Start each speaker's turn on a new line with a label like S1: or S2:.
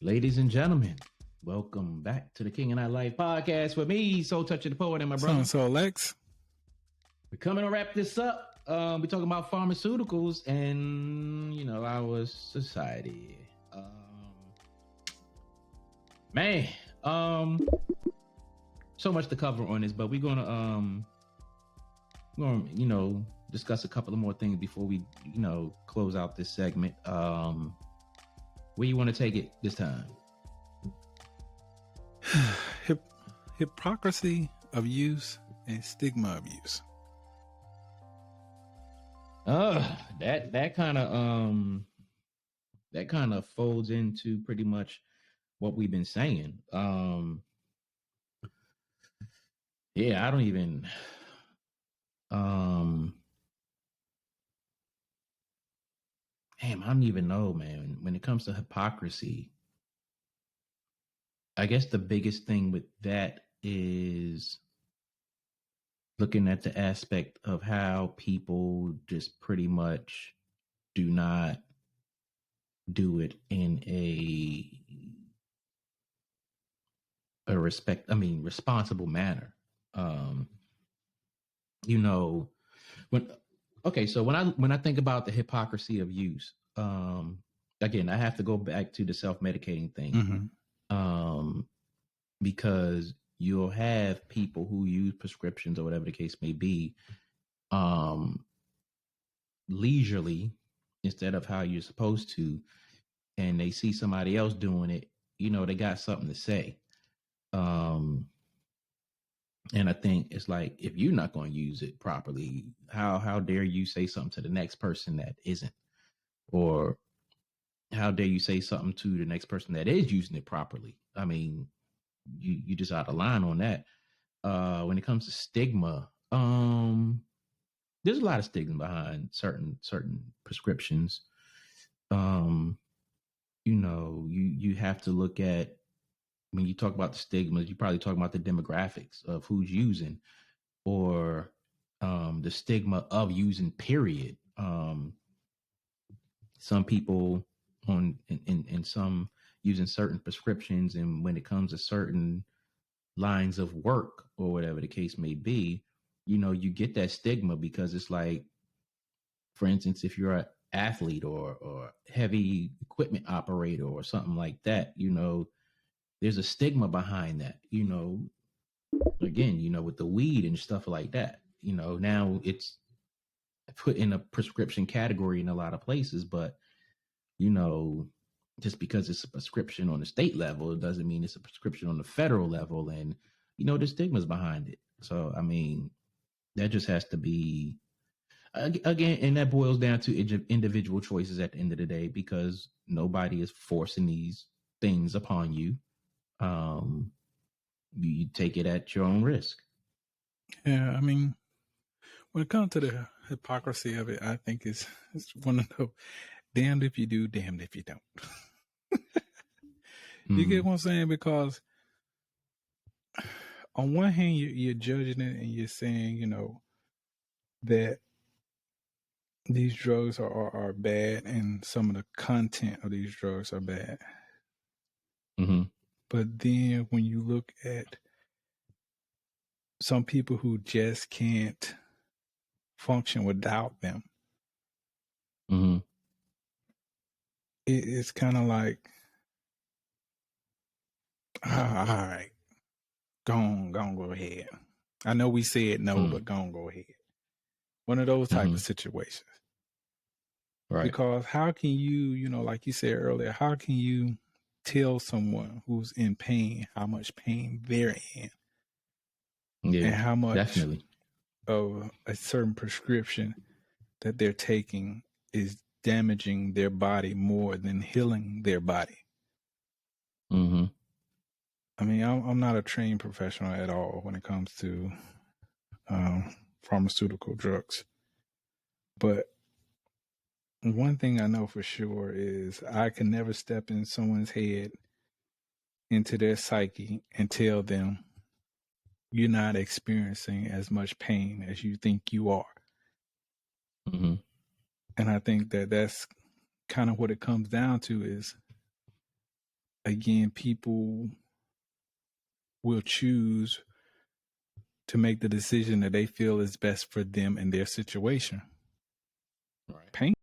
S1: Ladies and gentlemen, welcome back to the King and I Life podcast with me, Soul Toucher the Poet, and my brother.
S2: So Lex,
S1: We're coming to wrap this up. We're talking about pharmaceuticals and our society. So much to cover on this, but we're gonna discuss a couple of more things before we close out this segment. Where you want to take it this time?
S2: Hypocrisy of use and stigma of use.
S1: That kind of folds into pretty much what we've been saying. Yeah, I don't even I don't even know, man. When it comes to hypocrisy, I guess the biggest thing with that is looking at the aspect of how people just pretty much do not do it in a responsible manner. When I think about the hypocrisy of use, again, I have to go back to the self-medicating thing. Because you'll have people who use prescriptions or whatever the case may be, leisurely instead of how you're supposed to, and they see somebody else doing it, they got something to say. And I think it's like, if you're not going to use it properly, how dare you say something to the next person that isn't? Or how dare you say something to the next person that is using it properly? I mean, you just out of line on that. When it comes to stigma, there's a lot of stigma behind certain prescriptions. You have to look at, when you talk about the stigmas, you probably talk about the demographics of who's using, or the stigma of using, period. Some people in some using certain prescriptions, and when it comes to certain lines of work or whatever the case may be, you get that stigma because it's like, for instance, if you're an athlete or heavy equipment operator or something like that, there's a stigma behind that, again, with the weed and stuff like that, now it's put in a prescription category in a lot of places, but just because it's a prescription on the state level, it doesn't mean it's a prescription on the federal level. And, there's stigmas behind it. So, I mean, that just has to be, again, and that boils down to individual choices at the end of the day, because nobody is forcing these things upon you. You take it at your own risk.
S2: Yeah, I mean, when it comes to the hypocrisy of it, I think it's one of those damned if you do, damned if you don't. You get what I'm saying? Because on one hand, you're judging it and you're saying, that these drugs are bad, and some of the content of these drugs are bad.
S1: Mm-hmm.
S2: But then when you look at some people who just can't function without them,
S1: mm-hmm.
S2: It's kind of like, all right, go ahead. I know we said no, but go ahead. One of those type of situations.
S1: Right.
S2: Because how can you, like you said earlier, how can you tell someone who's in pain how much pain they're in?
S1: Yeah,
S2: and how much
S1: definitely
S2: of a certain prescription that they're taking is damaging their body more than healing their body?
S1: Mm-hmm.
S2: I mean, I'm not a trained professional at all when it comes to pharmaceutical drugs. But one thing I know for sure is I can never step in someone's head, into their psyche, and tell them you're not experiencing as much pain as you think you are.
S1: Mm-hmm.
S2: And I think that that's kind of what it comes down to, is again, people will choose to make the decision that they feel is best for them and their situation.
S1: Right.
S2: Pain